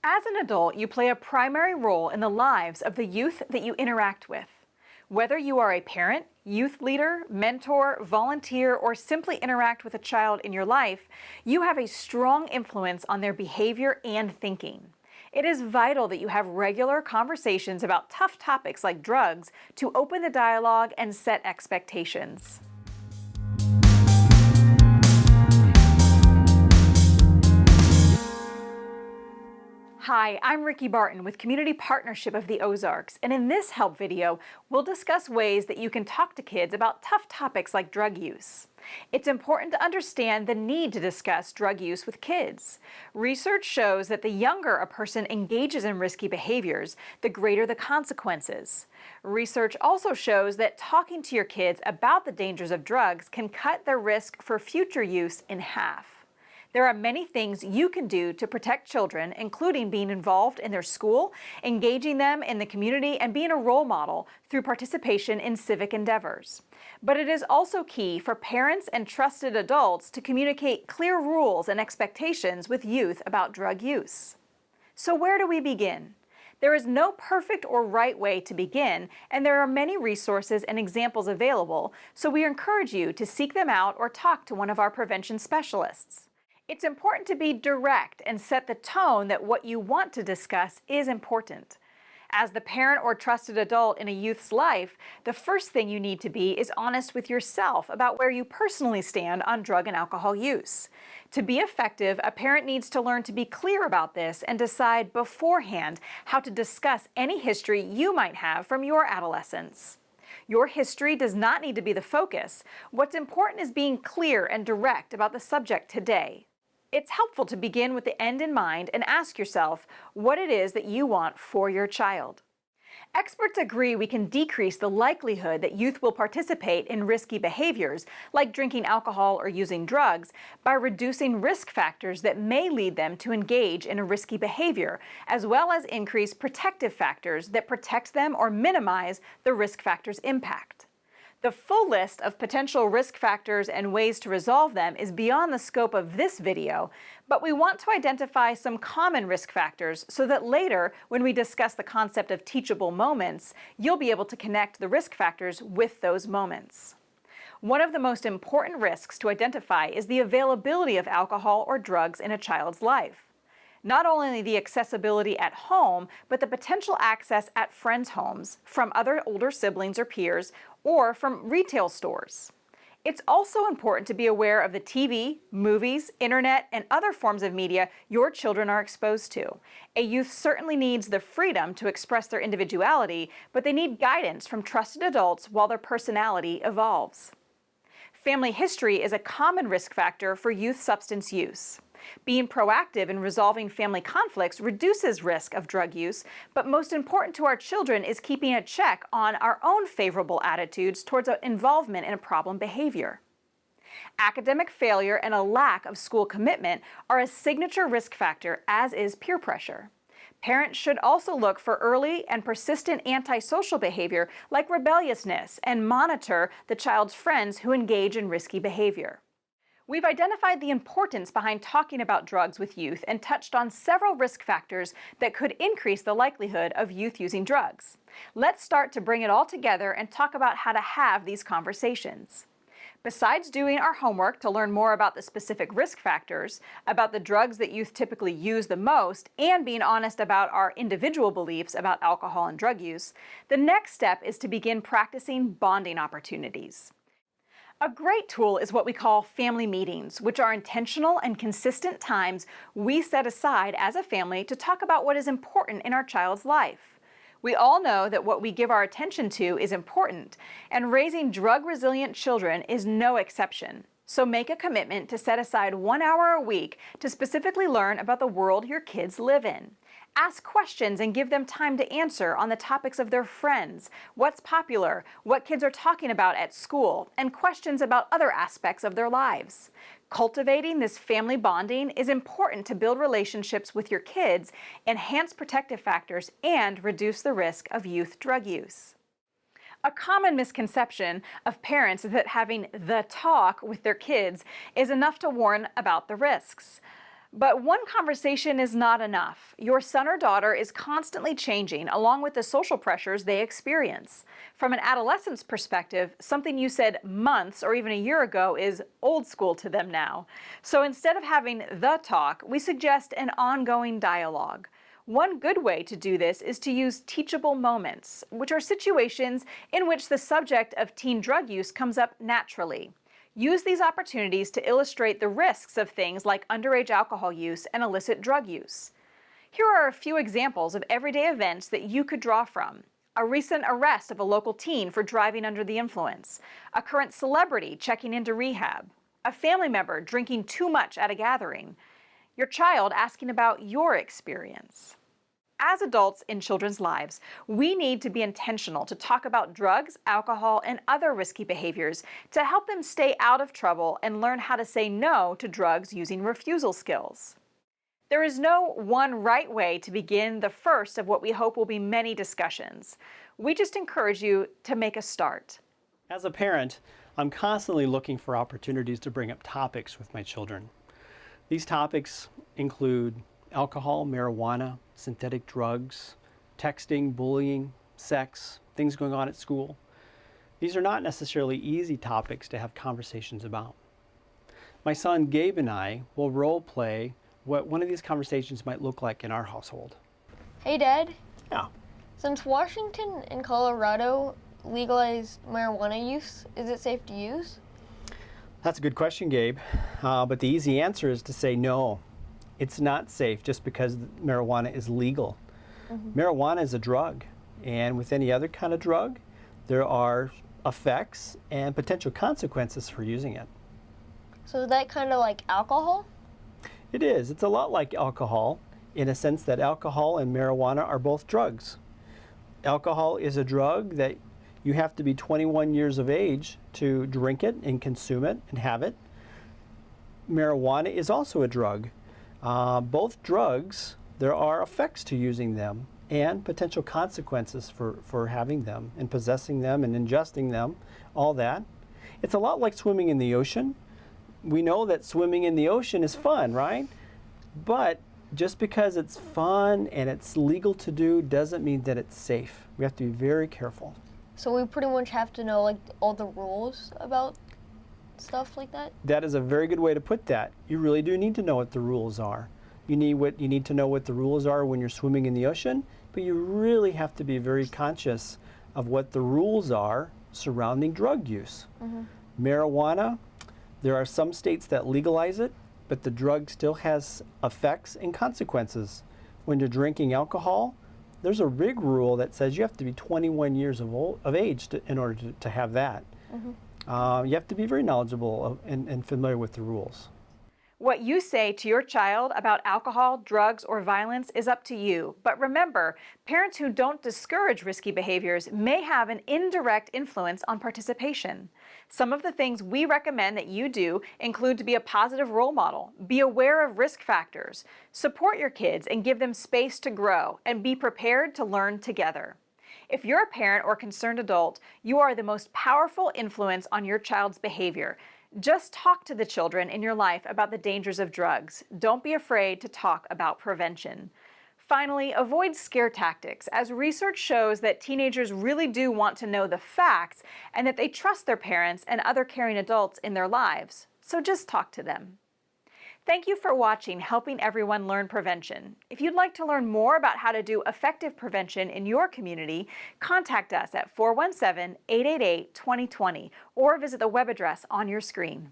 As an adult, you play a primary role in the lives of the youth that you interact with. Whether you are a parent, youth leader, mentor, volunteer, or simply interact with a child in your life, you have a strong influence on their behavior and thinking. It is vital that you have regular conversations about tough topics like drugs to open the dialogue and set expectations. Hi, I'm Ricky Barton with Community Partnership of the Ozarks, and in this help video, we'll discuss ways that you can talk to kids about tough topics like drug use. It's important to understand the need to discuss drug use with kids. Research shows that the younger a person engages in risky behaviors, the greater the consequences. Research also shows that talking to your kids about the dangers of drugs can cut their risk for future use in half. There are many things you can do to protect children, including being involved in their school, engaging them in the community, and being a role model through participation in civic endeavors. But it is also key for parents and trusted adults to communicate clear rules and expectations with youth about drug use. So where do we begin? There is no perfect or right way to begin, and there are many resources and examples available, so we encourage you to seek them out or talk to one of our prevention specialists. It's important to be direct and set the tone that what you want to discuss is important. As the parent or trusted adult in a youth's life, the first thing you need to be is honest with yourself about where you personally stand on drug and alcohol use. To be effective, a parent needs to learn to be clear about this and decide beforehand how to discuss any history you might have from your adolescence. Your history does not need to be the focus. What's important is being clear and direct about the subject today. It's helpful to begin with the end in mind and ask yourself what it is that you want for your child. Experts agree we can decrease the likelihood that youth will participate in risky behaviors, like drinking alcohol or using drugs, by reducing risk factors that may lead them to engage in a risky behavior, as well as increase protective factors that protect them or minimize the risk factor's impact. The full list of potential risk factors and ways to resolve them is beyond the scope of this video, but we want to identify some common risk factors so that later, when we discuss the concept of teachable moments, you'll be able to connect the risk factors with those moments. One of the most important risks to identify is the availability of alcohol or drugs in a child's life. Not only the accessibility at home, but the potential access at friends' homes, from other older siblings or peers, or from retail stores. It's also important to be aware of the TV, movies, internet, and other forms of media your children are exposed to. A youth certainly needs the freedom to express their individuality, but they need guidance from trusted adults while their personality evolves. Family history is a common risk factor for youth substance use. Being proactive in resolving family conflicts reduces risk of drug use, but most important to our children is keeping a check on our own favorable attitudes towards involvement in a problem behavior. Academic failure and a lack of school commitment are a signature risk factor, as is peer pressure. Parents should also look for early and persistent antisocial behavior like rebelliousness and monitor the child's friends who engage in risky behavior. We've identified the importance behind talking about drugs with youth and touched on several risk factors that could increase the likelihood of youth using drugs. Let's start to bring it all together and talk about how to have these conversations. Besides doing our homework to learn more about the specific risk factors, about the drugs that youth typically use the most, and being honest about our individual beliefs about alcohol and drug use, the next step is to begin practicing bonding opportunities. A great tool is what we call family meetings, which are intentional and consistent times we set aside as a family to talk about what is important in our child's life. We all know that what we give our attention to is important, and raising drug-resilient children is no exception. So make a commitment to set aside 1 hour a week to specifically learn about the world your kids live in. Ask questions and give them time to answer on the topics of their friends, what's popular, what kids are talking about at school, and questions about other aspects of their lives. Cultivating this family bonding is important to build relationships with your kids, enhance protective factors, and reduce the risk of youth drug use. A common misconception of parents is that having the talk with their kids is enough to warn about the risks. But one conversation is not enough. Your son or daughter is constantly changing along with the social pressures they experience. From an adolescent's perspective, something you said months or even a year ago is old school to them now. So instead of having the talk, we suggest an ongoing dialogue. One good way to do this is to use teachable moments, which are situations in which the subject of teen drug use comes up naturally. Use these opportunities to illustrate the risks of things like underage alcohol use and illicit drug use. Here are a few examples of everyday events that you could draw from. A recent arrest of a local teen for driving under the influence, a current celebrity checking into rehab, a family member drinking too much at a gathering, your child asking about your experience. As adults in children's lives, we need to be intentional to talk about drugs, alcohol, and other risky behaviors to help them stay out of trouble and learn how to say no to drugs using refusal skills. There is no one right way to begin the first of what we hope will be many discussions. We just encourage you to make a start. As a parent, I'm constantly looking for opportunities to bring up topics with my children. These topics include alcohol, marijuana, synthetic drugs, texting, bullying, sex, things going on at school. These are not necessarily easy topics to have conversations about. My son Gabe and I will role play what one of these conversations might look like in our household. Hey Dad. Yeah. Since Washington and Colorado legalized marijuana use, is it safe to use? That's a good question, Gabe. But the easy answer is to say no. It's not safe just because marijuana is legal. Marijuana is a drug, and with any other kind of drug, there are effects and potential consequences for using it. So is that kind of like alcohol? It is. It's a lot like alcohol in a sense that alcohol and marijuana are both drugs. Alcohol is a drug that you have to be 21 years of age to drink it and consume it and have it. Marijuana is also a drug. Both drugs, there are effects to using them and potential consequences for having them and possessing them and ingesting them, all that. It's a lot like swimming in the ocean. We know that swimming in the ocean is fun, right? But just because it's fun and it's legal to do doesn't mean that it's safe. We have to be very careful. So we pretty much have to know like all the rules about stuff like that? That is a very good way to put that. You really do need to know what the rules are. You need to know what the rules are when you're swimming in the ocean, but you really have to be very conscious of what the rules are surrounding drug use. Marijuana, there are some states that legalize it, but the drug still has effects and consequences. When you're drinking alcohol, there's a big rule that says you have to be 21 years of age in order to have that. You have to be very knowledgeable and familiar with the rules. What you say to your child about alcohol, drugs, or violence is up to you. But remember, parents who don't discourage risky behaviors may have an indirect influence on participation. Some of the things we recommend that you do include to be a positive role model, be aware of risk factors, support your kids and give them space to grow, and be prepared to learn together. If you're a parent or concerned adult, you are the most powerful influence on your child's behavior. Just talk to the children in your life about the dangers of drugs. Don't be afraid to talk about prevention. Finally, avoid scare tactics, as research shows that teenagers really do want to know the facts and that they trust their parents and other caring adults in their lives. So just talk to them. Thank you for watching Helping Everyone Learn Prevention. If you'd like to learn more about how to do effective prevention in your community, contact us at 417-888-2020 or visit the web address on your screen.